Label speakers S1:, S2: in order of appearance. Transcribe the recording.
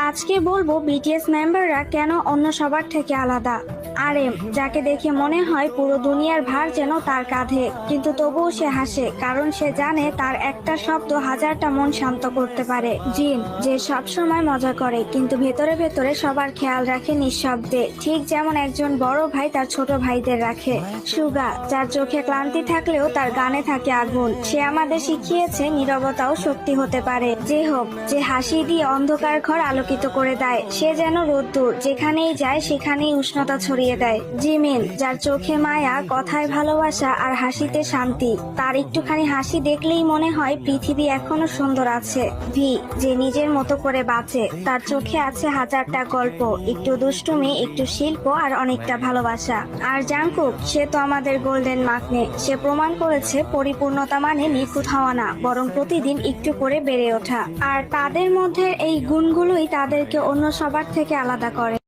S1: আজকে বলবো বিটিএস মেম্বাররা কেন অন্য সবার থেকে আলাদা। আরএম, যাকে দেখে মনে হয় পুরো দুনিয়ার ভার যেন তার কাঁধে, কিন্তু তবুও সে হাসে কারণ সে জানে তার একটা শব্দ হাজারটা মন শান্ত করতে পারে। জিন, যে সবসময় মজা করে কিন্তু ভেতরে ভেতরে সবার খেয়াল রাখে নিঃশব্দে, ঠিক যেমন একজন বড় ভাই তার ছোট ভাইদের রাখে। সুগা, যার চোখে ক্লান্তি থাকলেও তার গানে থাকে আগুন, সে আমাদের শিখিয়েছে নীরবতাও শক্তি হতে পারে। যে হোক, যে হাসি দিয়ে অন্ধকার ঘর আলোকিত করে দেয়, সে যেন রোদ্দুর, যেখানেই যায় সেখানেই উষ্ণতা ছড়িয়ে দেয়। জিমিন, যার চোখে মায়া, কথায় ভালোবাসা আর হাসিতে শান্তি, তার একটুখানি হাসি দেখলেই মনে হয় পৃথিবী এখনো সুন্দর আছে। ভি, যে নিজের মতো করে বাঁচে, তার চোখে আছে হাজারটা গল্প, একটু দুষ্টুমি, একটু শিল্প আর অনেকটা ভালোবাসা। আর জাংকুক, সে তো আমাদের গোল্ডেন মাকনে, সে প্রমাণ করেছে পরিপূর্ণতা মানে নিখুঁত হওয়া না, বরং প্রতিদিন একটু করে বেড়ে ওঠা। আর তাদের মধ্যে এই গুণগুলোই তাদেরকে অন্য সবার থেকে আলাদা করে।